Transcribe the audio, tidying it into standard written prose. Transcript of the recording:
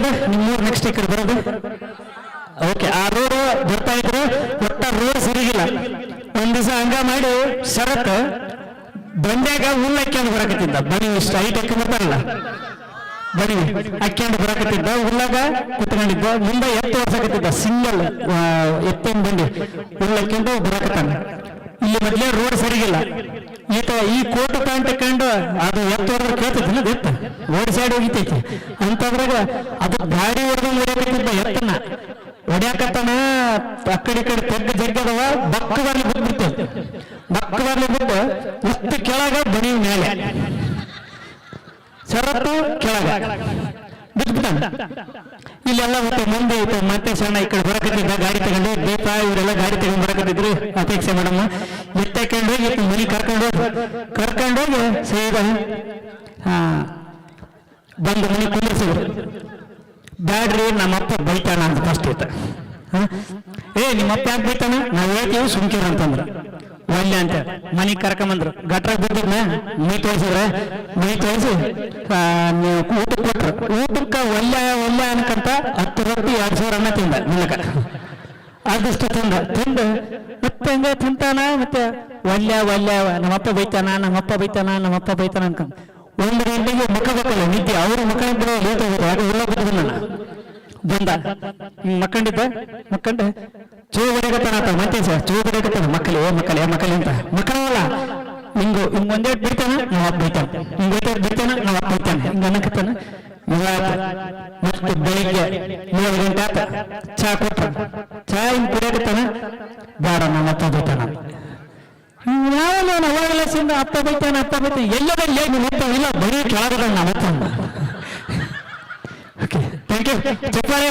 Road ನಿಮ್ಮೂರು next ಈ ಕಡೆ ಬರೋದು. ಓಕೆ, ಆ ರೋಡ್ ಬರ್ತಾ ಇದ್ರು, ಒಟ್ಟ ರೋಡ್ ಸರಿಗಿಲ್ಲ. ಒಂದ್ ದಿವಸ ಹಂಗ ಮಾಡಿ ಶರತ್ ಬಂಡ್ಯಾಗ ಹುಲ್ಲು ಹಾಕ್ಯಂಡು ಬರಕತ್ತಿದ್ದ. ಬನ್ನಿ ಇಷ್ಟ ಹೈಟ್ ಹಾಕಿ ಬರ್ತಾರಲ್ಲ, ಬನ್ನಿ ಹಾಕ್ಯಂಡು ಬರಕತ್ತಿದ್ದ. ಹುಲ್ಲಾಗ ಕುತ್ಕೊಂಡಿದ್ದ, ಮುಂದೆ ಎತ್ತು ಹೊಡ್ಸಕತ್ತಿದ್ದ. ಸಿಂಗಲ್ ಎತ್ತಿನ ಬಂಡಿ ಹುಲ್ಲು ಹಾಕ್ಯಂಡು ಬರಕತ್ತಾನ. ಇಲ್ಲಿ ಮೊದ್ಲೇ ರೋಡ್ ಸರಿಗಿಲ್ಲ. ಈತ ಈ ಕೋಟು ಪ್ಯಾಂಟ್ ಹಾಕೊಂಡು ಅದು ಎತ್ತು ಹೊಡೆದ್ರೆ ಕೇಳ್ತೈತಿ, ಎತ್ತು ರೋಡ್ ಸೈಡ್ ಹೋಗಿತೈತಿ ಅಂತಂದ್ರಾಗ ಅದು ಗಾಡಿ ಹೊಡೆದು ಹೊಡ್ಯಾಕತ್ತಿದ್ದ. ಎತ್ತನ್ನ ಹೊಡ್ಯಾಕತ್ತಾನ, ಆ ಕಡೆ ತೆಗ್ಗ ಜಗ್ಗದವ, ಬಕ್ಕ ಬರ್ಲಿ ಬಿದ್ಬಿಡ್ತೈತಿ. ಬಕ್ಕ ಬರ್ಲಿ ಬಿದ್ದು ಇಷ್ಟು ಕೆಳಗ ಬನಿ ಮೇಲೆ ಶರತ್ತು ಕೆಳಗ ಬಿದ್ಬಿಟ್ಟಾನ. ಇಲ್ಲೆಲ್ಲ ಮತ್ತೆ ಮುಂದೆ ಐತೆ ಮತ್ತೆ ಸಣ್ಣ ಈ ಕಡೆ ಬರಕತ್ತಿದ್ದ ಗಾಡಿ ತಗೊಂಡು. ದೀಪ ಇವರೆಲ್ಲ ಗಾಡಿ ತಗೊಂಡು ಬರಕತ್ತಿದ್ರು. ಅಪೇಕ್ಷೆ ಮೇಡಮ್ ಎತ್ತಾಕೊಂಡು ಹೋಗಿ ಮನಿ ಕರ್ಕೊಂಡೋಗಿ ಸೀದಾ ಬಂದು ಮನಿ ಕುಂದಿರ್ಸಿದ್ರು. ಬ್ಯಾಡ್ರಿ ನಮ್ಮಪ್ಪ ಬೈತಾನ ಅಂತ ಫಸ್ಟ್ ಇತ್ತ. ನಿಮ್ಮಪ್ಪ ಯಾಕೆ ಬೈತಾನ? ನಾವು ಹೇಳ್ತೀವಿ ಸುಮ್ಕಿರ ಅಂತಂದ್ರು. ಒಲ್ಲೆ ಅಂತ ಮನಿ ಕರ್ಕೊಂಬಂದ್ರು. ಗಟ್ರ ಬಿದ್ದಿದ್ನ ಮೈ ತೋರಿಸಿದ್ರೆ ಮೈ ತೋರಿಸಿ ಊಟಕ್ಕೆ ಕೊಟ್ರು. ಊಟಕ್ಕೆ ಒಲ್ಲೆ ಅನ್ಕಂತ 10 ರೊಟ್ಟಿ 2,000 ಅನ್ನ ತಿಂದ. ನಿಲ್ಲಕ ಅದಿಷ್ಟು ತಿಂದು ಮತ್ತೆ ಹಂಗ ತಿಂತಾನ. ಮತ್ತೆ ಒಲ್ಲೆ ನಮ್ಮಪ್ಪ ಬೈತಾನ ಅನ್ಕೊಂಡ್ 1 ಗಂಟೆಗೆ ಮುಖ ಬೇಕಲ್ಲ ನಿದ್ದೆ. ಅವ್ರ ಮುಖ ಇದ್ರೆ ಲೇಟ್ ಆಗುತ್ತೆ. ಯಾಕೆ ಉಲ್ಲ ಬಿದ್ದ ಬಂದ ಮಕ್ಕಂಡೆ ಚೂ ಬಡಿಗತ್ತಾನ. ಮತ್ತೆ ಚೂ ಬಡಿಗತ್ತಾನ. ಮಕ್ಕಳೇ ಅಂತ ಮಕ್ಕಳಲ್ಲ. ಹಿಂಗು ಒಂದೇಟ್ ಬಿಡ್ತಾನ, ನಾವು ಅಪ್ಪ ಬೈತಾನೆ. ಬಿಡ್ತಾನ, ನಾವು ಅಪ್ಪ ಬೈತಾನೆ. ಹಿಂಗ ಅನ್ನಕತ್ತಾನ. ಮತ್ತೆ ಬೆಳಿಗ್ಗೆ 7 ಗಂಟೆ ಆತ. ಚಾ ಕೊಟ್ಟ. ಚಾ ಹಿಂಗ್ ಕುಡಿಯಕತ್ತಾನ. ಬೇಡ ನಮ್ಮ ಅಪ್ಪ ಬೈತಾನ. ಅವಾಗೆಲ್ಲ ಸಿಂದ ಅಪ್ಪ ಬೈತಾನೆ. ಎಲ್ಲದ ನೀನು ಅಪ್ಪ ಇಲ್ಲ, ಬರೀ ಕೆಳಗದ ನಮ್ಮ ಅಪ್ಪ. Okay, thank you. ಚಪ್ಪಾಳೆ